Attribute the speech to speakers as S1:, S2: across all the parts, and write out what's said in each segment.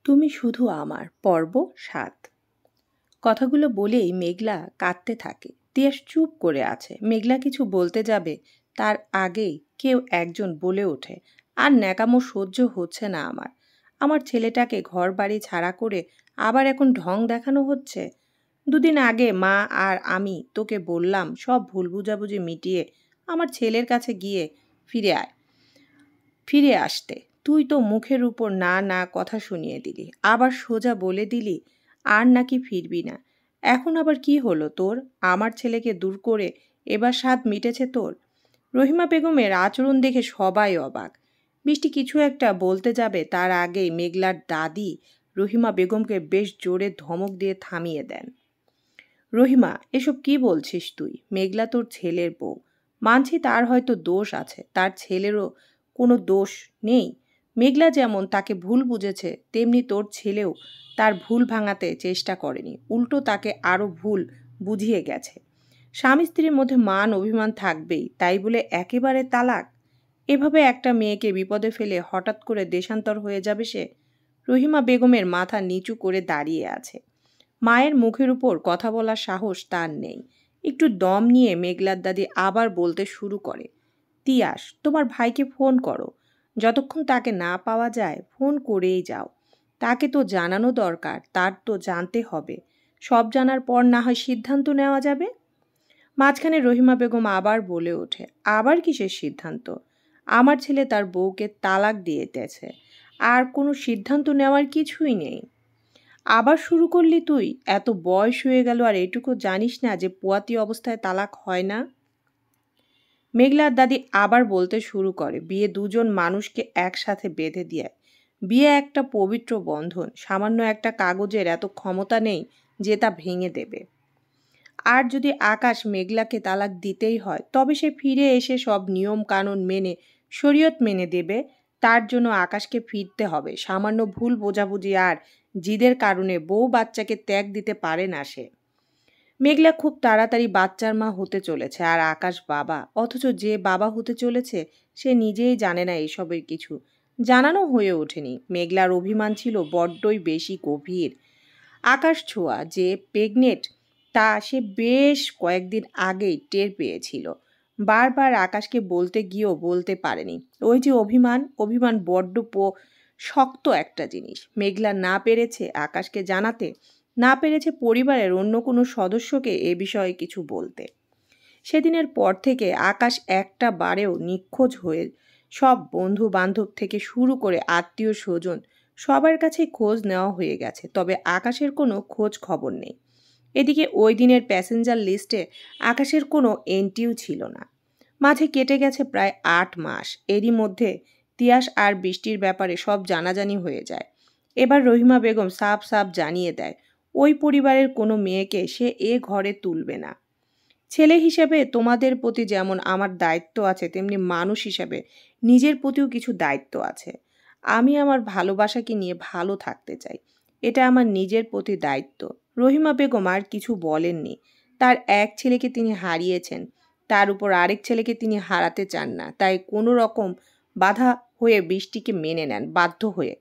S1: তুমি শুধু আমার পর্ব ৭। কথাগুলো বলেই মেঘলা কাঁদতে থাকে। তিয়াস চুপ করে আছে। মেঘলা কিছু বলতে যাবে তার আগেই কেউ একজন বলে ওঠে, আর ন্যাকামো সহ্য হচ্ছে না আমার। আমার ছেলেটাকে ঘর বাড়ি ছাড়া করে আবার এখন ঢং দেখানো হচ্ছে। দুদিন আগে মা আর আমি তোকে বললাম সব ভুল বুঝাবুঝি মিটিয়ে আমার ছেলের কাছে গিয়ে ফিরে আসতে। তুই তো মুখের উপর না না কথা শুনিয়ে দিলি, আবার সোজা বলে দিলি আর নাকি ফিরবি না। এখন আবার কি হলো তোর? আমার ছেলেকে দূর করে এবার স্বাদ মিটেছে তোর? রহিমা বেগমের আচরণ দেখে সবাই অবাক। বৃষ্টি কিছু একটা বলতে যাবে তার আগেই মেঘলার দাদি রহিমা বেগমকে বেশ জোরে ধমক দিয়ে থামিয়ে দেন। রহিমা, এসব কি বলছিস তুই? মেঘলা তোর ছেলের বউ। মানছি তার হয়তো দোষ আছে, তার ছেলেরও কোনো দোষ নেই। মেঘলা যেমন তাকে ভুল বুঝেছে, তেমনি তোর ছেলেও তার ভুল ভাঙাতে চেষ্টা করেনি, উল্টো তাকে আরও ভুল বুঝিয়ে গেছে। স্বামী স্ত্রীর মধ্যে মান অভিমান থাকবেই, তাই বলে একেবারে তালাক? এভাবে একটা মেয়েকে বিপদে ফেলে হঠাৎ করে দেশান্তর হয়ে যাবে সে? রহিমা বেগমের মাথা নিচু করে দাঁড়িয়ে আছে। মায়ের মুখের উপর কথা বলার সাহস তার নেই। একটু দম নিয়ে মেঘলার দাদি আবার বলতে শুরু করে, তিয়াস, তোমার ভাইকে ফোন করো। যতক্ষণ তাকে না পাওয়া যায় ফোন করেই যাও। তাকে তো জানানো দরকার, তার তো জানতে হবে। সব জানার পর না হয় সিদ্ধান্ত নেওয়া যাবে। মাঝখানে রহিমা বেগম আবার বলে ওঠে, আবার কিসের সিদ্ধান্ত? আমার ছেলে তার বউকে তালাক দিয়েছে, আর কোনো সিদ্ধান্ত নেওয়ার কিছুই নেই। আবার শুরু করলি তুই? এত বয়স হয়ে গেল আর এটুকু জানিস না যে পোয়াতি অবস্থায় তালাক হয় না? মেঘলার দাদি আবার বলতে শুরু করে, বিয়ে দুজন মানুষকে একসাথে বেঁধে দেয়। বিয়ে একটা পবিত্র বন্ধন, সামান্য একটা কাগজের এত ক্ষমতা নেই যে তা ভেঙে দেবে। আর যদি আকাশ মেঘলাকে তালাক দিতেই হয়, তবে সে ফিরে এসে সব নিয়ম কানুন মেনে শরীয়ত মেনে দেবে। তার জন্য আকাশকে ফিরতে হবে। সামান্য ভুল বোঝাবুঝি আর জিদের কারণে বউ বাচ্চাকে ত্যাগ দিতে পারে না সে। মেঘলা খুব তাড়াতাড়ি বাচ্চার মা হতে চলেছে, আর আকাশ বাবা। অথচ যে বাবা হতে চলেছে সে নিজেই জানে না এসবের কিছু। জানানো হয়ে ওঠেনি। মেঘলার অভিমান ছিল বড্ডই বেশি গভীর। আকাশ ছোঁয়া যে প্রেগনেন্ট তা সে বেশ কয়েকদিন আগেই টের পেয়েছিল। বারবার আকাশকে বলতে গিয়েও বলতে পারেনি। ওই যে অভিমান, অভিমান বড্ড শক্ত একটা জিনিস। মেঘলা না পেরেছে আকাশকে জানাতে, না পেরেছে পরিবারের অন্য কোনো সদস্যকে এ বিষয়ে কিছু বলতে। সেদিনের পর থেকে আকাশ একটা বারেও নিখোঁজ হয়ে সব বন্ধু বান্ধব থেকে শুরু করে আত্মীয় স্বজন সবার কাছে খোঁজ নেওয়া হয়ে গেছে, তবে আকাশের কোনো খোঁজ খবর নেই। এদিকে ওই দিনের প্যাসেঞ্জার লিস্টে আকাশের কোনো এন্ট্রিও ছিল না। মাঝে কেটে গেছে প্রায় ৮ মাস। এরই মধ্যে তিয়াস আর বৃষ্টির ব্যাপারে সব জানাজানি হয়ে যায়। এবার রহিমা বেগম সাফ সাফ জানিয়ে দেয়, ওই পরিবারের কোনো মেয়েকে সে এ ঘরে তুলবে না। ছেলে হিসেবে তোমাদের প্রতি যেমন আমার দায়িত্ব আছে, তেমনি মানুষ হিসেবে নিজের প্রতিও কিছু দায়িত্ব আছে। আমি আমার ভালোবাসাকে নিয়ে ভালো থাকতে চাই। এটা আমার নিজের প্রতি দায়িত্ব। রহিমা বেগম আর কিছু বলেননি। তার এক ছেলেকে তিনি হারিয়েছেন, তার উপর আরেক ছেলেকে তিনি হারাতে চান না, তাই কোনো রকম বাধা হয়ে বাধ্য হয়ে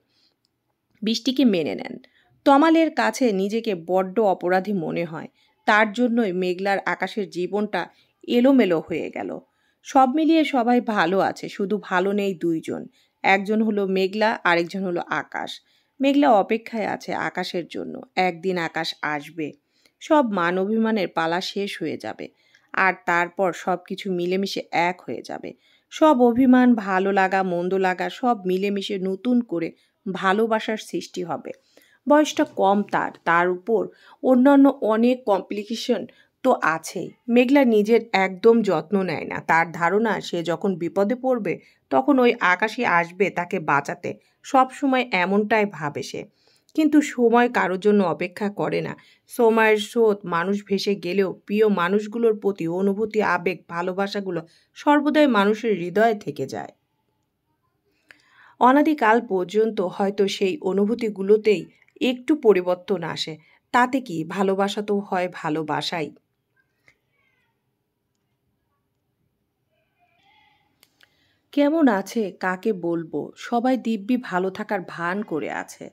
S1: বৃষ্টিকে মেনে নেন। তমালের কাছে নিজেকে বড্ড অপরাধী মনে হয়। তার জন্যই মেঘলার আকাশের জীবনটা এলোমেলো হয়ে গেল। সব মিলিয়ে সবাই ভালো আছে, শুধু ভালো নেই দুইজন। একজন হলো মেঘলা, আরেকজন হলো আকাশ। মেঘলা অপেক্ষায় আছে আকাশের জন্য। একদিন আকাশ আসবে, সব মান অভিমানের পালা শেষ হয়ে যাবে, আর তারপর সব কিছু মিলেমিশে এক হয়ে যাবে। সব অভিমান, ভালো লাগা, মন্দ লাগা সব মিলেমিশে নতুন করে ভালোবাসার সৃষ্টি হবে। বয়সটা কম তার, তার উপর অন্যান্য অনেক কমপ্লিকেশন তো আছেই। মেঘলা নিজের একদম যত্ন নেয় না। তার ধারণা সে যখন বিপদে পড়বে তখন ওই আকাশই আসবে তাকে বাঁচাতে। সব সময় এমনটাই ভাবে সে। কিন্তু সময় কারোর জন্য অপেক্ষা করে না। সময়ের স্রোত মানুষ ভেসে গেলেও প্রিয় মানুষগুলোর প্রতি অনুভূতি, আবেগ, ভালোবাসাগুলো সর্বদাই মানুষের হৃদয়ে থেকে যায়। অনাদিকাল পর্যন্ত হয়তো সেই অনুভূতিগুলোতেই একটু পরিবর্তন আসে। তাতে কি, ভালোবাসা তো হয় ভালোবাসাই। কেমন আছে কাকে বলবো? সবাই দিব্যি ভালো থাকার ভান করে আছে।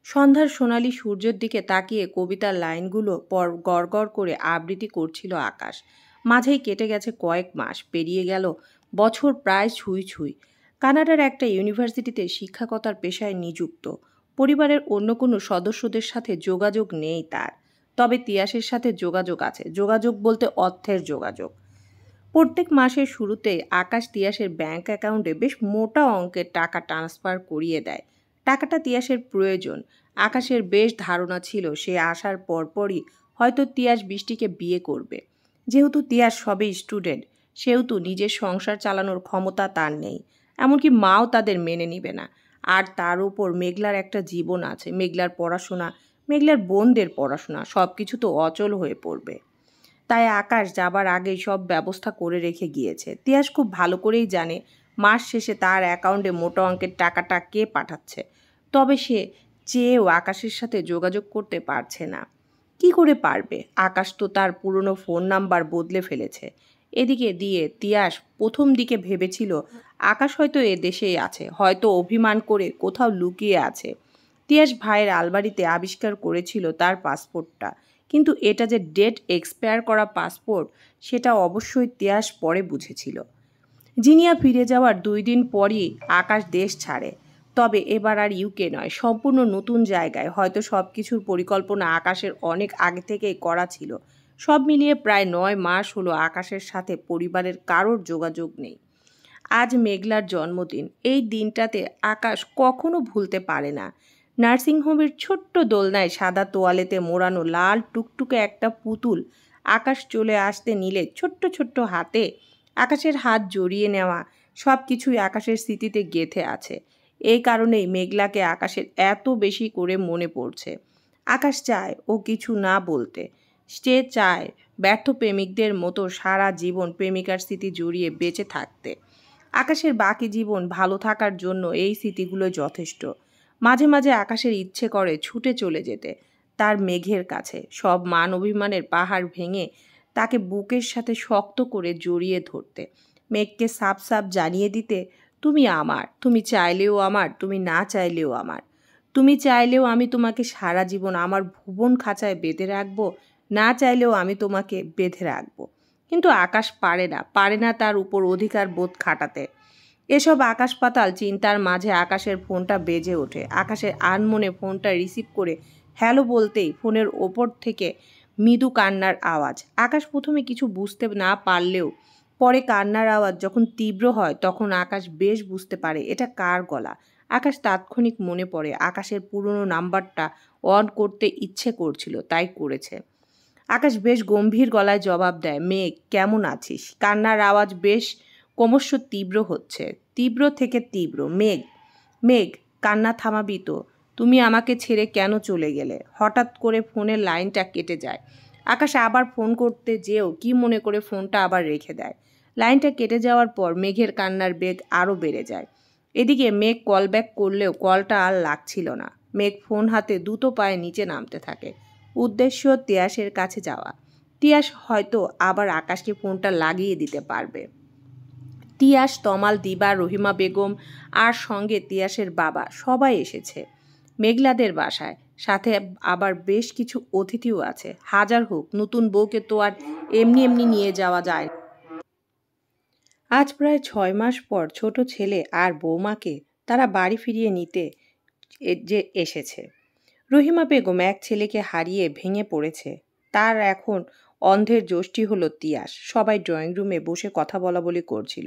S1: সন্ধ্যার সোনালি সূর্যের দিকে তাকিয়ে কবিতার লাইনগুলো পর গড় করে আবৃত্তি করছিল আকাশ। মাঝেই কেটে গেছে কয়েক মাস, পেরিয়ে গেল বছর প্রায় ছুঁই ছুঁই। কানাডার একটা ইউনিভার্সিটিতে শিক্ষকতার পেশায় নিযুক্ত। পরিবারের অন্য কোনো সদস্যদের সাথে যোগাযোগ নেই তার। তবে তিয়াসের সাথে যোগাযোগ আছে, যোগাযোগ বলতে অর্থের যোগাযোগ। প্রত্যেক মাসের শুরুতে আকাশ তিয়াসের ব্যাংক অ্যাকাউন্টে বেশ মোটা অঙ্কের টাকা ট্রান্সফার করিয়ে দেয়। টাকাটা তিয়াসের প্রয়োজন। আকাশের বেশ ধারণা ছিল সে আসার পরপরই হয়তো তিয়াস বৃষ্টিকে বিয়ে করবে। যেহেতু তিয়াস সবেই স্টুডেন্ট, সেহেতু নিজের সংসার চালানোর ক্ষমতা তার নেই। এমনকি মাও তাদের মেনে নিবে না। আর তার উপর মেঘলার একটা জীবন আছে, মেঘলার পড়াশোনা, মেঘলার বোনদের পড়াশোনা, সব কিছু তো অচল হয়ে পড়বে। তাই আকাশ যাবার আগেই সব ব্যবস্থা করে রেখে গিয়েছে। তিয়াস খুব ভালো করেই জানে মাস শেষে তার অ্যাকাউন্টে মোটা অঙ্কের টাকাটা কে পাঠাচ্ছে। তবে সে চেয়েও আকাশের সাথে যোগাযোগ করতে পারছে না। কি করে পারবে? আকাশ তো তার পুরনো ফোন নাম্বার বদলে ফেলেছে। এদিকে দিয়ে তিয়াস প্রথম দিকে ভেবেছিল আকাশ হয়তো এ দেশেই আছে, হয়তো অভিমান করে কোথাও লুকিয়ে আছে। তিয়াস ভাইয়ের আলমারিতে আবিষ্কার করেছিল তার পাসপোর্টটা, কিন্তু এটা যে ডেট এক্সপায়ার করা পাসপোর্ট সেটা অবশ্যই তিয়াস পরে বুঝেছিল। জিনিয়া ফিরে যাওয়ার 2 দিন পরই আকাশ দেশ ছাড়ে। তবে এবার আর ইউকে নয়, সম্পূর্ণ নতুন জায়গায়। হয়তো সব কিছুর পরিকল্পনা আকাশের অনেক আগে থেকেই করা ছিল। সব মিলিয়ে প্রায় 9 মাস হলো আকাশের সাথে পরিবারের কারোর যোগাযোগ নেই। আজ মেঘলার জন্মদিন। এই দিনটাতে আকাশ কখনো ভুলতে পারে না। নার্সিংহোমের ছোট্ট দোলনায় সাদা তোয়ালেতে মোড়ানো লাল টুকটুকে একটা পুতুল আকাশ চলে আসতে নিলে ছোট্ট ছোট্ট হাতে আকাশের হাত জড়িয়ে নেওয়া, সব কিছুই আকাশের স্মৃতিতে গেঁথে আছে। এই কারণেই মেঘলাকে আকাশের এত বেশি করে মনে পড়ছে। আকাশ চায় ও কিছু না বলতে। সে চায় ব্যর্থ প্রেমিকদের মতো সারা জীবন প্রেমিকার স্মৃতি জড়িয়ে বেঁচে থাকতে। আকাশের বাকি জীবন ভালো থাকার জন্য এই স্মৃতিগুলো যথেষ্ট। মাঝে মাঝে আকাশের ইচ্ছে করে ছুটে চলে যেতে তার মেঘের কাছে, সব মান অভিমানের পাহাড় ভেঙে তাকে বুকের সাথে শক্ত করে জড়িয়ে ধরতে, মেঘকে সাপ সাপ জানিয়ে দিতে, তুমি আমার, তুমি চাইলেও আমার, তুমি না চাইলেও আমার। তুমি চাইলেও আমি তোমাকে সারা জীবন আমার ভুবন খাঁচায় বেঁধে রাখবো, না চাইলেও আমি তোমাকে বেঁধে রাখবো। কিন্তু আকাশ পারে না তার উপর অধিকার বোধ খাটাতে। এসব আকাশ পাতাল চিন্তার মাঝে আকাশের ফোনটা বেজে ওঠে। আকাশের আনমনে ফোনটা রিসিভ করে হ্যালো বলতেই ফোনের ওপর থেকে মৃদু কান্নার আওয়াজ। আকাশ প্রথমে কিছু বুঝতে না পারলেও পরে কান্নার আওয়াজ যখন তীব্র হয় তখন আকাশ বেশ বুঝতে পারে এটা কার গলা। আকাশ তাৎক্ষণিক মনে পড়ে আকাশের পুরনো নাম্বারটা অন করতে ইচ্ছে করছিল, তাই করেছে। আকাশ বেশ গম্ভীর গলায় জবাব দেয়, মেঘ কেমন আছিস? কান্নার আওয়াজ বেশ ক্রমশ তীব্র হচ্ছে, তীব্র থেকে তীব্র। মেঘ, মেঘ, কান্না থামাবি তো? তুমি আমাকে ছেড়ে কেন চলে গেলে? হঠাৎ করে ফোনের লাইনটা কেটে যায়। আকাশ আবার ফোন করতে যেও কি মনে করে ফোনটা আবার রেখে দেয়। লাইনটা কেটে যাওয়ার পর মেঘের কান্নার বেগ আরও বেড়ে যায়। এদিকে মেঘ কল ব্যাক করলেও কলটা আর লাগছিল না। মেঘ ফোন হাতে দ্রুত পায়ে নিচে নামতে থাকে। উদ্দেশ্য তিয়াসের কাছে যাওয়া। তিয়াস হয়তো আবার আকাশকে ফোনটা লাগিয়ে দিতে পারবে। তিয়াস, তমাল, দিবা, রহিমা বেগম আর সঙ্গে তিয়াসের বাবা সবাই এসেছে মেঘলাদের বাসায়। সাথে আবার বেশ কিছু অতিথিও আছে। হাজার হোক, নতুন বউকে তো আর এমনি এমনি নিয়ে যাওয়া যায় না। আজ প্রায় 6 মাস পর ছোট ছেলে আর বৌমাকে তারা বাড়ি ফিরিয়ে নিতে যে এসেছে। রহিমা বেগম এক ছেলেকে হারিয়ে ভেঙে পড়েছে। তার এখন অন্ধের যষ্টি হলো তিয়াস। সবাই ড্রয়িং রুমে বসে কথা বলাবলি করছিল।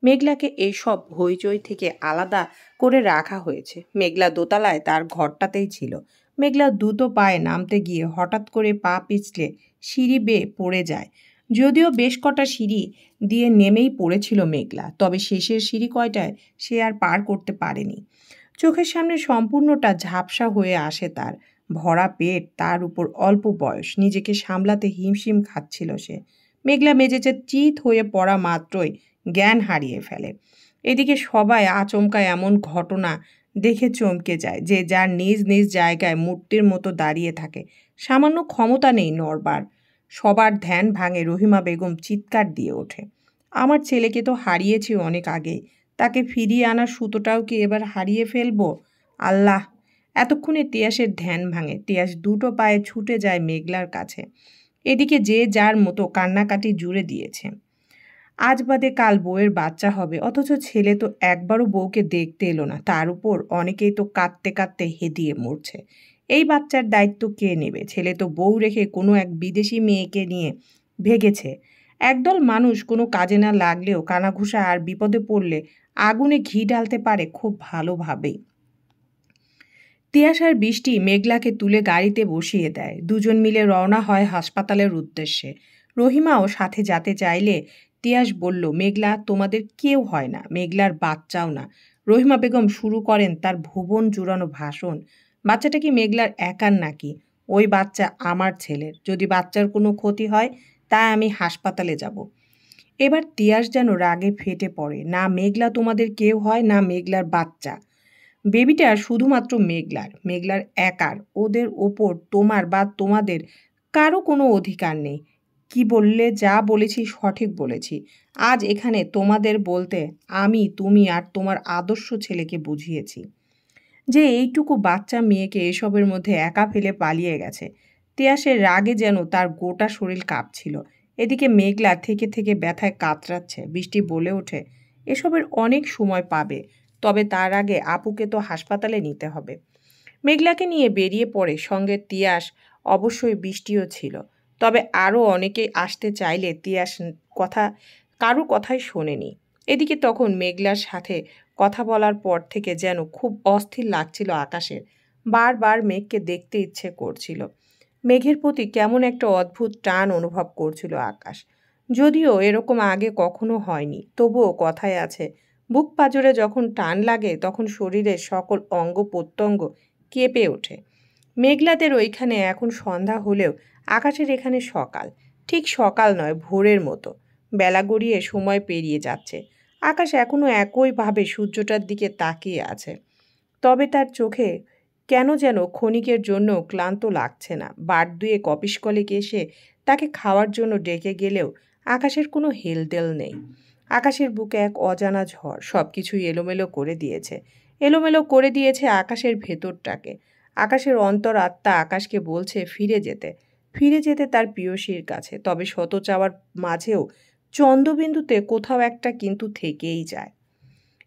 S1: মেঘলাকে এইসব হইচই থেকে আলাদা করে রাখা হয়েছে। মেঘলা দোতলায় তার ঘরটাতেই ছিল। মেঘলা দ্রুত পায়ে নামতে গিয়ে হঠাৎ করে পা পিছলে সিঁড়ি বেয়ে পড়ে যায়। যদিও বেশ কটা সিঁড়ি দিয়ে নেমেই পড়েছিল মেঘলা, তবে শেষের সিঁড়ি কয়টায় সে আর পার করতে পারেনি। চোখের সামনে সম্পূর্ণটা ঝাপসা হয়ে আসে তার। ভরা পেট, তার উপর অল্প বয়স, নিজেকে সামলাতে হিমশিম খাচ্ছিল সে। মেঘলা মেঝেতে চিত হয়ে পড়া মাত্রই জ্ঞান হারিয়ে ফেলে। এদিকে সবাই আচমকা এমন ঘটনা দেখে চমকে যায় যে যার নিজ নিজ জায়গায় মূর্তির মতো দাঁড়িয়ে থাকে। সামান্য ক্ষমতা নেই নড়বার। সবার ধ্যান ভাঙে। রহিমা বেগম চিৎকার দিয়ে ওঠে, আমার ছেলেকে তো হারিয়েছি অনেক আগেই, তাকে ফিরিয়ে আনার সুতোটাও কি এবার হারিয়ে ফেলবো? আল্লাহ! এতক্ষণে তিয়াসের ধ্যান ভাঙে। তিয়াস দুটো পায়ে ছুটে যায় মেঘলার কাছে। এদিকে যে যার মতো কান্নাকাটি জুড়ে দিয়েছে। আজ বাদে কাল বউয়ের বাচ্চা হবে, অথচ ছেলে তো একবারও বউকে দেখতে এলো না। তার উপর অনেকেই তো কাঁদতে কাঁদতে হেদিয়ে মরছে। এই বাচ্চার দায়িত্ব কে নেবে? ছেলে তো বউ রেখে কোনো এক বিদেশি মেয়েকে নিয়ে ভেগেছে। একদল মানুষ কোনো কাজে না লাগলেও কানাঘুষা আর বিপদে পড়লে আগুনে ঘি ঢালতে পারে খুব ভালোভাবেই। তিয়াস আর বৃষ্টি মেঘলাকে তুলে গাড়িতে বসিয়ে দেয়। দুজন মিলে রওনা হয় হাসপাতালের উদ্দেশ্যে। রহিমাও সাথে যেতে চাইলে তিয়াস বলল, মেঘলা তোমাদের কেউ হয় না, মেঘলার বাচ্চাও না। রহিমা বেগম শুরু করেন তার ভুবন জুড়ানো ভাষণ। বাচ্চাটা কি মেঘলার একার নাকি? ওই বাচ্চা আমার ছেলের। যদি বাচ্চার কোনো ক্ষতি হয় তা আমি হাসপাতালে যাব। এবার তিয়াস যেন রাগে ফেটে পড়ে। না মেঘলা তোমাদের কেউ হয়, না মেঘলার বাচ্চা। বেবিটা শুধুমাত্র মেঘলার, মেঘলার একার। ওদের ওপর তোমার বা তোমাদের কারো কোনো অধিকার নেই। কি বললে? যা বলেছি সঠিক বলেছি। আজ এখানে তোমাদের বলতে আমি, তুমি আর তোমার আদর্শ ছেলেকে বুঝিয়েছি যে এইটুকু বাচ্চা মেয়েকে এসবের মধ্যে একা ফেলে পালিয়ে গেছে। তিয়াসের রাগে যেন তার গোটা শরীর কাঁপছিল। এদিকে মেঘলা থেকে থেকে ব্যথায় কাতরাচ্ছে। বৃষ্টি বলে ওঠে, এসবের অনেক সময় পাবে, তবে তার আগে আপুকে তো হাসপাতালে নিতে হবে। মেঘলাকে নিয়ে বেরিয়ে পড়ে। সঙ্গে তিয়াস, অবশ্যই বৃষ্টিও ছিল। তবে আরও অনেকেই আসতে চাইলে তিয়াস কথা কারো কথাই শোনেনি। এদিকে তখন মেঘলার সাথে কথা বলার পর থেকে যেন খুব অস্থির লাগছিল আকাশের। বারবার মেঘকে দেখতে ইচ্ছে করছিল। মেঘের প্রতি কেমন একটা অদ্ভুত টান অনুভব করছিল আকাশ। যদিও এরকম আগে কখনো হয়নি, তবুও কথায় আছে, বুক পাঁজরে যখন টান লাগে তখন শরীরের সকল অঙ্গ প্রত্যঙ্গ কেঁপে ওঠে। মেঘলাদের ওইখানে এখন সন্ধ্যা হলেও আকাশের এখানে সকাল। ঠিক সকাল নয়, ভোরের মতো। বেলা গড়িয়ে সময় পেরিয়ে যাচ্ছে। আকাশ এখনও একইভাবে সূর্যটার দিকে তাকিয়ে আছে। তবে তার চোখে কেন যেন ক্ষণিকের জন্য ক্লান্ত লাগছে না। বার দুয়েক অফিস কলিগ এসে তাকে খাওয়ার জন্য ডেকে গেলেও আকাশের কোনো হেলদেল নেই। আকাশের বুকে এক অজানা ঝড় সব কিছুই এলোমেলো করে দিয়েছে। এলোমেলো করে দিয়েছে আকাশের ভেতরটাকে। আকাশের অন্তর আত্মা আকাশকে বলছে ফিরে যেতে, ফিরে যেতে তার প্রিয়সীর কাছে। তবে শত চাওয়ার মাঝেও চন্দ্রবিন্দুতে কোথাও একটা কিন্তু থেকেই যায়।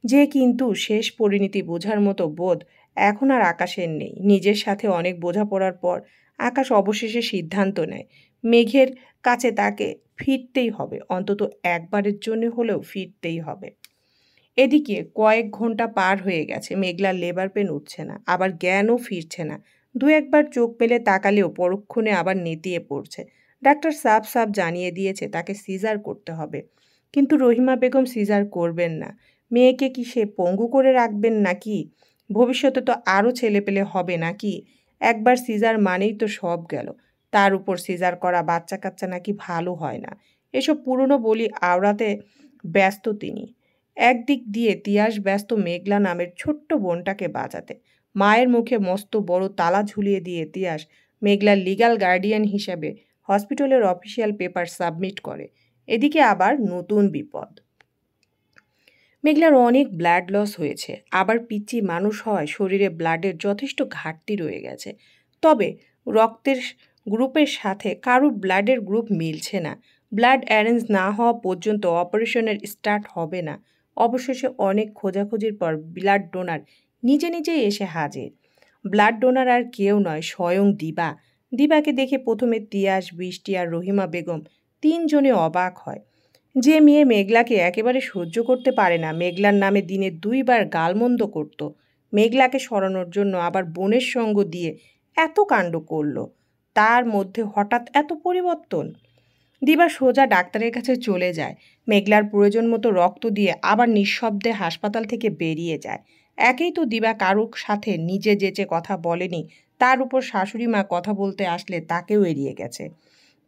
S1: যে কিন্তু শেষ পরিণতি বোঝার মতো বোধ এখন আর আকাশের নেই। নিজের সাথে অনেক বোঝাপড়ার পর আকাশ অবশেষে সিদ্ধান্ত নেয় মেঘের কাছে তাকে ফিরতেই হবে, অন্তত একবারের জন্য হলেও ফিরতেই হবে। এদিকে কয়েক ঘন্টা পার হয়ে গেছে। মেঘলার লেবার পেন উঠছে না, আবার জ্ঞানও ফিরছে না। দু একবার চোখ পেলে তাকালেও পরক্ষণে আবার নেতিয়ে পড়ছে। ডাক্তার সাফ সাফ জানিয়ে দিয়েছে তাকে সিজার করতে হবে। কিন্তু রহিমা বেগম সিজার করবেন না। মেয়েকে কি সে পঙ্গু করে রাখবেন নাকি? ভবিষ্যতে তো আরও ছেলেপেলে হবে নাকি? একবার সিজার মানেই তো সব গেল। তার উপর সিজার করা বাচ্চা কাচ্চা নাকি ভালো হয় না। এসব পুরনো বলি আওড়াতে ব্যস্ত তিনি। একদিক দিয়ে তিয়াস ব্যস্ত মেঘলা নামের ছোট্ট বোনটাকে বাঁচাতে। মায়ের মুখে মস্ত বড় তালা ঝুলিয়ে দিয়ে তিয়াস মেঘলার লিগ্যাল গার্ডিয়ান হিসাবে হসপিটালের অফিসিয়াল পেপার সাবমিট করে। এদিকে আবার নতুন বিপদ। মেঘলার অনেক ব্লাড লস হয়েছে। আবার পিচ্চি মানুষ হওয়ায় শরীরে ব্লাডের যথেষ্ট ঘাটতি রয়ে গেছে। তবে রক্তের গ্রুপের সাথে কারোর ব্লাডের গ্রুপ মিলছে না। ব্লাড অ্যারেঞ্জ না হওয়া পর্যন্ত অপারেশনের স্টার্ট হবে না। অবশেষে অনেক খোঁজাখুঁজির পর ব্লাড ডোনার নিজে নিজেই এসে হাজির। ব্লাড ডোনার আর কেউ নয়, স্বয়ং দিবা। দিবাকে দেখে প্রথমে তিয়াস, বৃষ্টি আর রহিমা বেগম তিনজনে অবাক হয়। যে মেয়ে মেঘলাকে একেবারে সহ্য করতে পারে না, মেঘলার নামে দিনে 2 বার গালমন্দ করত, মেঘলাকে সরানোর জন্য আবার বোনের সঙ্গ দিয়ে এত কাণ্ড করল, তার মধ্যে হঠাৎ এত পরিবর্তন। দিবা সোজা ডাক্তারের কাছে চলে যায়। মেঘলার প্রয়োজন মতো রক্ত দিয়ে আবার নিঃশব্দে হাসপাতাল থেকে বেরিয়ে যায়। একেই তো দিবা কারুর সাথে নিজে যেচে কথা বলেনি, তার উপর শাশুড়ি মা কথা বলতে আসলে তাকেও এড়িয়ে গেছে।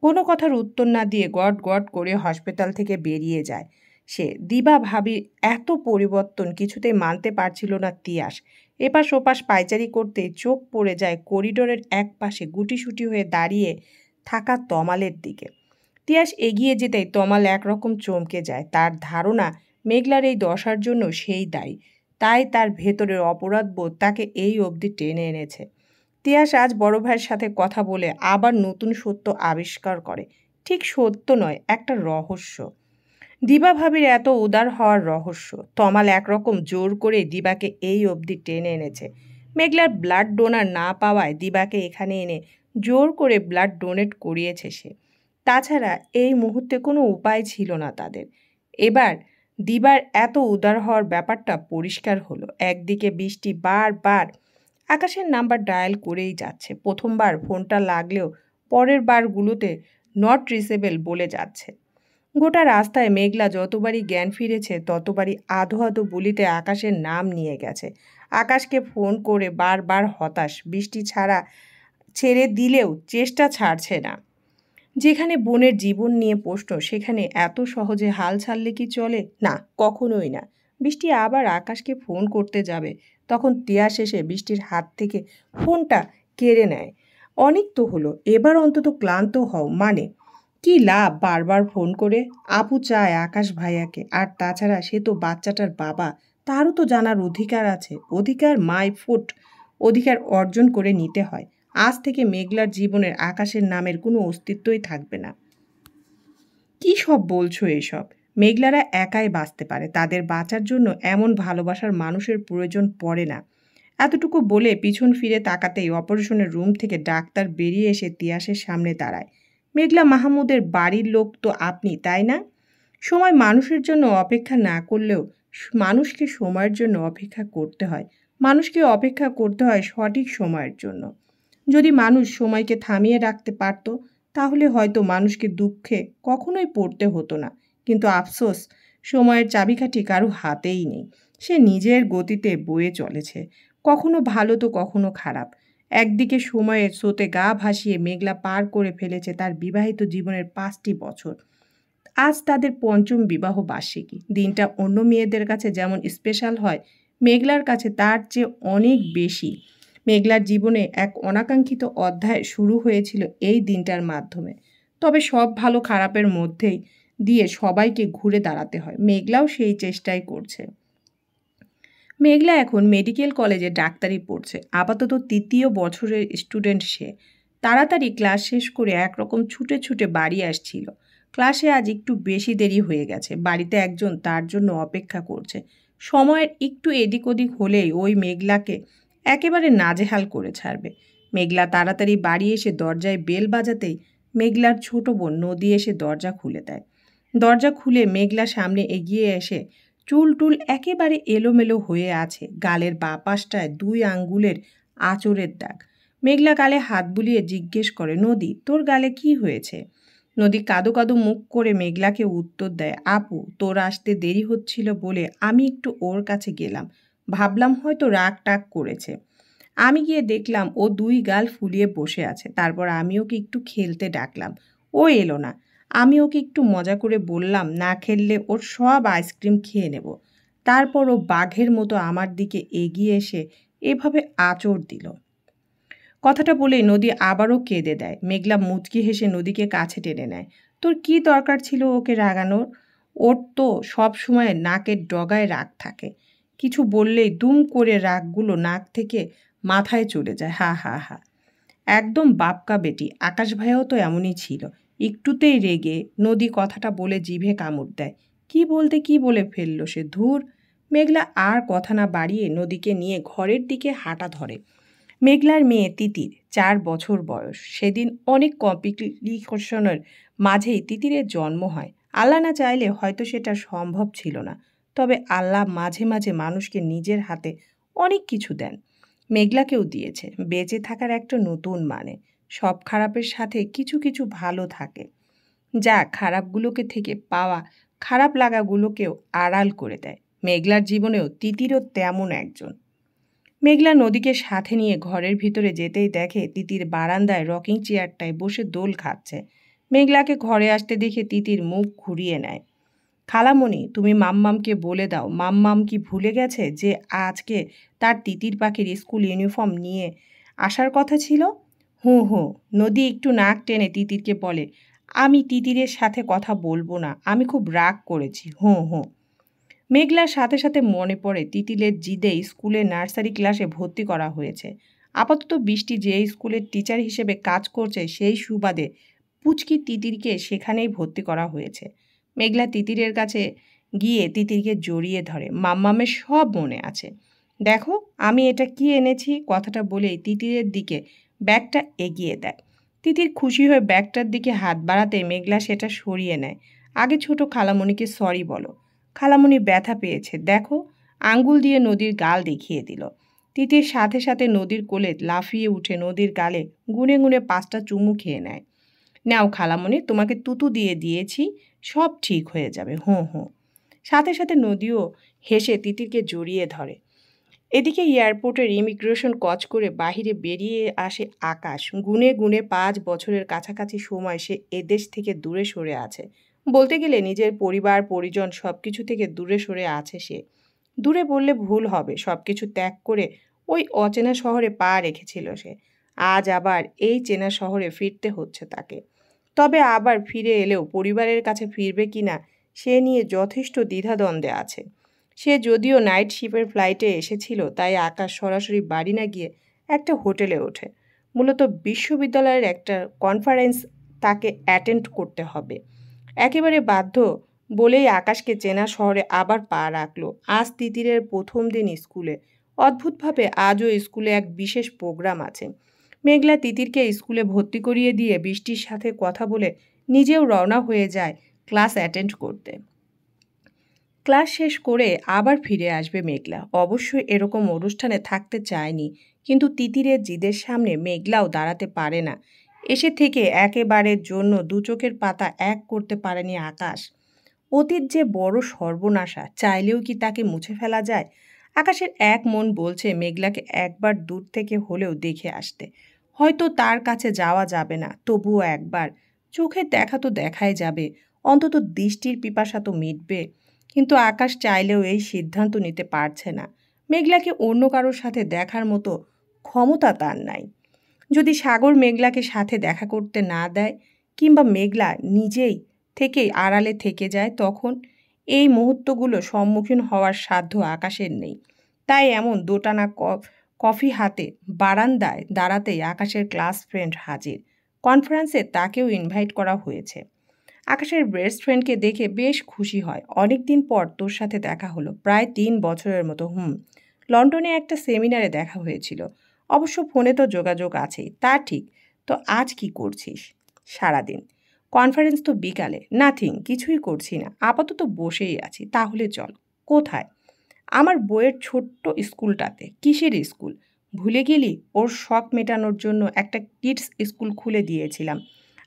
S1: কোনো কথার উত্তর না দিয়ে গট গট করে হসপিটাল থেকে বেরিয়ে যায় সে। দিবা ভাবি এত পরিবর্তন কিছুতেই মানতে পারছিল না তিয়াস। এপাশ ওপাশ পায়চারি করতে চোখ পড়ে যায় করিডোরের এক পাশে গুটিসুটি হয়ে দাঁড়িয়ে থাকা তমালের দিকে। তিয়াস এগিয়ে যেতেই তমাল একরকম চমকে যায়। তার ধারণা মেঘলার এই দশার জন্য সেই দায়ী। তাই তার ভেতরের অপরাধবোধ তাকে এই অবধি টেনে এনেছে। তিয়াস আজ বড় ভাইয়ের সাথে কথা বলে আবার নতুন সত্য আবিষ্কার করে। ঠিক সত্য নয়, একটা রহস্য। দিবা ভাবির এত উদার হওয়ার রহস্য। তমাল একরকম জোর করে দিবাকে এই অবধি টেনে এনেছে। মেঘলার ব্লাড ডোনার না পাওয়ায় দিবাকে এখানে এনে জোর করে ব্লাড ডোনেট করিয়েছে সে। তাছাড়া এই মুহূর্তে কোনো উপায় ছিল না তাদের। এবার দিবার এত উদার হওয়ার ব্যাপারটা পরিষ্কার হলো। একদিকে বৃষ্টি বারবার আকাশের নাম্বার ডায়াল করেই যাচ্ছে। প্রথমবার ফোনটা লাগলেও পরের বারগুলোতে নট রিচেবল বলে যাচ্ছে। গোটা রাস্তায় মেঘলা যতবারই জ্ঞান ফিরেছে ততবারই আধো আধো বলিতে আকাশের নাম নিয়ে গেছে। আকাশকে ফোন করে বারবার হতাশ। বৃষ্টি ছেড়ে দিলেও চেষ্টা ছাড়ছে না। যেখানে বোনের জীবন নিয়ে প্রশ্ন, সেখানে এত সহজে হাল ছাড়লে কি চলে? না, কখনোই না। বৃষ্টি আবার আকাশকে ফোন করতে যাবে, তখন তিয়াস এসে বৃষ্টির হাত থেকে ফোনটা কেড়ে নেয়। অনেক তো হলো, এবার অন্তত ক্লান্ত হও। মানে কি লাভ বারবার ফোন করে? আপু চায় আকাশ ভাইয়াকে, আর তাছাড়া সে তো বাচ্চাটার বাবা, তারও তো জানার অধিকার আছে। অধিকার মাই ফুট, অধিকার অর্জন করে নিতে হয়। আজ থেকে মেঘলার জীবনের আকাশের নামের কোনো অস্তিত্বই থাকবে না। কি সব বলছো এসব? মেঘলারা একাই বাঁচতে পারে, তাদের বাঁচার জন্য এমন ভালোবাসার মানুষের প্রয়োজন পড়ে না। এতটুকু বলে পিছন ফিরে তাকাতেই অপারেশনের রুম থেকে ডাক্তার বেরিয়ে এসে তিয়াসের সামনে দাঁড়ায়। মেঘলা মাহমুদের বাড়ির লোক তো আপনি, তাই না? সময় মানুষের জন্য অপেক্ষা না করলেও মানুষকে সময়ের জন্য অপেক্ষা করতে হয়। মানুষকে অপেক্ষা করতে হয় সঠিক সময়ের জন্য। যদি মানুষ সময়কে থামিয়ে রাখতে পারত, তাহলে হয়তো মানুষকে দুঃখে কখনোই পড়তে হতো না। কিন্তু আফসোস, সময়ের চাবিকাঠি কারো হাতেই নেই। সে নিজের গতিতে বয়ে চলেছে, কখনো ভালো তো কখনো খারাপ। একদিকে সময়ের স্রোতে গা ভাসিয়ে মেঘলা পার করে ফেলেছে তার বিবাহিত জীবনের 5টি বছর। আজ তাদের পঞ্চম বিবাহ বার্ষিকী। দিনটা অন্য মেয়েদের কাছে যেমন স্পেশাল হয়, মেঘলার কাছে তার চেয়ে অনেক বেশি। মেঘলার জীবনে এক অনাকাঙ্ক্ষিত অধ্যায় শুরু হয়েছিল এই দিনটার মাধ্যমে। তবে সব ভালো খারাপের মধ্যেই দিয়ে সবাইকে ঘুরে দাঁড়াতে হয়। মেঘলাও সেই চেষ্টাই করছে। মেঘলা এখন মেডিকেল কলেজে ডাক্তারি পড়ছে। আপাতত 3য় বছরের স্টুডেন্ট সে। তাড়াতাড়ি ক্লাস শেষ করে একরকম ছুটে ছুটে বাড়ি আসছিল। ক্লাসে আজ একটু বেশি দেরি হয়ে গেছে। বাড়িতে একজন তার জন্য অপেক্ষা করছে। সময়ের একটু এদিক ওদিক হলেই ওই মেঘলাকে একেবারে নাজেহাল করে ছাড়বে। মেঘলা তাড়াতাড়ি বাড়ি এসে দরজায় বেল বাজাতেই মেঘলার ছোট বোন নদী এসে দরজা খুলে দেয়। দরজা খুলে মেঘলা সামনে এগিয়ে এসে চুল টুল একেবারে এলোমেলো হয়ে আছে। গালের বাঁ পাশটায় 2 আঙ্গুলের আঁচড়ের দাগ। মেঘলা গালে হাত বুলিয়ে জিজ্ঞেস করে, নদী, তোর গালে কি হয়েছে? নদী কাদো কাদো মুখ করে মেঘলাকে উত্তর দেয়, আপু, তোর আসতে দেরি হচ্ছিল বলে আমি একটু ওর কাছে গেলাম। ভাবলাম হয়তো রাগ টাগ করেছে। আমি গিয়ে দেখলাম ও 2 গাল ফুলিয়ে বসে আছে। তারপর আমি ওকে একটু খেলতে ডাকলাম, ও এলো না। আমি ওকে একটু মজা করে বললাম, না খেললে ওর সব আইসক্রিম খেয়ে নেব। তারপর ও বাঘের মতো আমার দিকে এগিয়ে এসে এভাবে আঁচড় দিল। কথাটা বলেই নদী আবারও কেঁদে দেয়। মেঘলা মুচকি হেসে নদীকে কাছে টেনে নেয়। তোর কি দরকার ছিল ওকে রাগানোর? ওর তো সব সময় নাকের ডগায় রাগ থাকে। কিছু বললেই দুম করে রাগগুলো নাক থেকে মাথায় চলে যায়। হা হা হা। একদম বাপকা বেটি। আকাশ ভাইয়াও তো এমনই ছিল। একটুতেই রেগে নদী কথাটা বলে জিভে কামড় দেয়। কি বলে ফেললো সে, ধুর। মেঘলা আর কথা না বাড়িয়ে নদীকে নিয়ে ঘরের দিকে হাঁটা ধরে। মেঘলার মেয়ে তিতির, 4 বছর বয়স। সেদিন অনেক কমপ্লিকেশনের মাঝেই তিতিরের জন্ম হয়। আল্লাহ না চাইলে হয়তো সেটা সম্ভব ছিল না। তবে আল্লাহ মাঝে মাঝে মানুষকে নিজের হাতে অনেক কিছু দেন। মেঘলাকেও দিয়েছে বেঁচে থাকার একটা নতুন মানে। সব খারাপের সাথে কিছু কিছু ভালো থাকে, যা খারাপগুলোকে থেকে পাওয়া খারাপ লাগাগুলোকেও আড়াল করে দেয়। মেঘলার জীবনেও তিতিরও তেমন একজন। মেঘলা নদীকে সাথে নিয়ে ঘরের ভিতরে যেতেই দেখে তিতির বারান্দায় রকিং চেয়ারটায় বসে দোল খাচ্ছে। মেঘলাকে ঘরে আসতে দেখে তিতির মুখ ঘুরিয়ে নেয়। খালামণি, তুমি মাম্মামকে বলে দাও, মাম্মাম কি ভুলে গেছে যে আজকে তার তিতির পাখির স্কুল ইউনিফর্ম নিয়ে আসার কথা ছিল? হুঁ হুঁ। নদী একটু নাক টেনে তিতিরকে বলে, আমি তিতিরের সাথে কথা বলবো না, আমি খুব রাগ করেছি। হুঁ হুঁ। মেঘলার সাথে সাথে মনে পড়ে তিতিলের জিদে স্কুলে নার্সারি ক্লাসে ভর্তি করা হয়েছে। আপাতত বৃষ্টি যে স্কুলের টিচার হিসেবে কাজ করছে সেই সুবাদে পুচকি তিতিরকে সেখানেই ভর্তি করা হয়েছে। মেঘলা তিতিরের কাছে গিয়ে তিতিরকে জড়িয়ে ধরে। মাম্মামের সব মনে আছে। দেখো আমি এটা কি এনেছি, কথাটা বলেই তিতিরের দিকে ব্যাগটা এগিয়ে দেয়। তিতির খুশি হয়ে ব্যাগটার দিকে হাত বাড়াতে মেঘলা সেটা সরিয়ে নেয়। আগে ছোট খালামণিকে সরি বলো। খালামণি ব্যথা পেয়েছে দেখো, আঙ্গুল দিয়ে নদীর গাল দেখিয়ে দিল। তিতির সাথে সাথে নদীর কোলে লাফিয়ে উঠে নদীর গালে গুনে গুনে 5টা চুমু খেয়ে নেয়। নাও খালামণি, তোমাকে তুতু দিয়ে দিয়েছি, সব ঠিক হয়ে যাবে, হুঁ হুঁ। সাথে সাথে নদীও হেসে তিতিরকে জড়িয়ে ধরে। এদিকে এয়ারপোর্টের ইমিগ্রেশন কচ করে বাহিরে বেরিয়ে আসে আকাশ। গুনে গুনে 5 বছরের কাছাকাছি সময় সে এদেশ থেকে দূরে সরে আছে। বলতে গেলে নিজের পরিবার পরিজন সব কিছু থেকে দূরে সরে আছে সে। দূরে বললে ভুল হবে, সব কিছু ত্যাগ করে ওই অচেনা শহরে পা রেখেছিল সে। আজ আবার এই চেনা শহরে ফিরতে হচ্ছে তাকে। তবে আবার ফিরে এলেও পরিবারের কাছে ফিরবে কিনা সে নিয়ে যথেষ্ট দ্বিধাদ্বন্দ্বে আছে। সে যদিও নাইট শিপের ফ্লাইটে এসেছিল, তাই আকাশ সরাসরি বাড়ি না গিয়ে একটা হোটেলে ওঠে। মূলত বিশ্ববিদ্যালয়ের একটা কনফারেন্স তাকে অ্যাটেন্ড করতে হবে। একেবারে বাধ্য বলেই আকাশকে চেনা শহরে আবার পা রাখলো। আজ তিতিরের প্রথম দিন স্কুলে। অদ্ভুতভাবে আজও স্কুলে এক বিশেষ প্রোগ্রাম আছে। মেঘলা তিতিরকে স্কুলে ভর্তি করিয়ে দিয়ে বৃষ্টির সাথে কথা বলে নিজেও রওনা হয়ে যায় ক্লাস অ্যাটেন্ড করতে। ক্লাস শেষ করে আবার ফিরে আসবে মেঘলা। অবশ্যই এরকম অনুষ্ঠানে থাকতে চায়নি, কিন্তু তিতিরের জিদের সামনে মেঘলাও দাঁড়াতে পারে না। এসে থেকে একেবারের জন্য দু চোখের পাতা এক করতে পারেনি আকাশ। অতীত যে বড় সর্বনাশা, চাইলেও কি তাকে মুছে ফেলা যায়? আকাশের এক মন বলছে মেঘলাকে একবার দূর থেকে হলেও দেখে আসতে। হয়তো তার কাছে যাওয়া যাবে না, তবুও একবার চোখের দেখা তো দেখাই যাবে, অন্তত দৃষ্টির পিপাসা তো মিটবে। কিন্তু আকাশ চাইলেও এই সিদ্ধান্ত নিতে পারছে না। মেঘলাকে অন্য কারোর সাথে দেখার মতো ক্ষমতা তার নাই। যদি সাগর মেঘলাকে সাথে দেখা করতে না দেয়, কিংবা মেঘলা নিজেই থেকেই আড়ালে থেকে যায়, তখন এই মুহূর্তগুলো সম্মুখীন হওয়ার সাধ্য আকাশের নেই। তাই এমন দোটানা কফি হাতে বারান্দায় দাঁড়াতেই আকাশের ক্লাস ফ্রেন্ড হাজির। কনফারেন্সে তাকেও ইনভাইট করা হয়েছে। আকাশের বেস্ট ফ্রেন্ডকে দেখে বেশ খুশি হয়। অনেক দিন পর তোর সাথে দেখা হলো, প্রায় 3 বছরের মতো। লন্ডনে একটা সেমিনারে দেখা হয়েছিল। অবশ্য ফোনে তো যোগাযোগ আছেই, তা ঠিক। তো আজ কি করছিস? সারাদিন। কনফারেন্স তো বিকালে। নাথিং, কিছুই করছি না, আপাতত বসেই আছি। তাহলে চল। কোথায়? আমার বইয়ের ছোট্ট স্কুলটাতে। কিসের স্কুল? ভুলে গেলি? ওর শখ মেটানোর জন্য একটা কিডস স্কুল খুলে দিয়েছিলাম।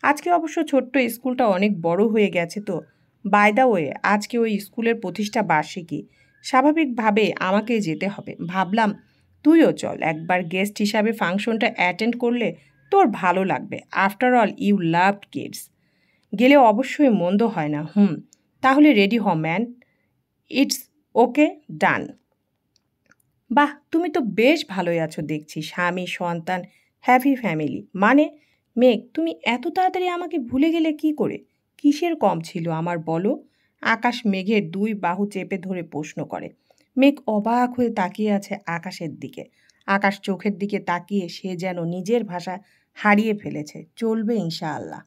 S1: আজকে অবশ্য ছোট্ট স্কুলটা অনেক বড় হয়ে গেছে তো। বাই দ্য ওয়ে, আজকে ওই স্কুলের প্রতিষ্ঠা বার্ষিকী। স্বাভাবিকভাবে আমাকে যেতে হবে। ভাবলাম তুইও চল, একবার গেস্ট হিসাবে ফাংশনটা অ্যাটেন্ড করলে তোর ভালো লাগবে। After all you loved kids. গেলে অবশ্যই মন্দ হয় না। তাহলে রেডি হ ম্যান। ইটস ওকে, ডান। বাহ, তুমি তো বেশ ভালোই আছো দেখছি। স্বামী, সন্তান, হ্যাপি ফ্যামিলি। মানে মেঘ, তুমি এত তাড়াতাড়ি আমাকে ভুলে গেলে কি করে? কিসের কম ছিল আমার বলো? আকাশ মেঘের 2 বাহু চেপে ধরে প্রশ্ন করে। মেঘ অবাক হয়ে তাকিয়ে আছে আকাশের দিকে। আকাশ চোখের দিকে তাকিয়ে সে যেন নিজের ভাষা হারিয়ে ফেলেছে। চলবে ইনশাআল্লাহ।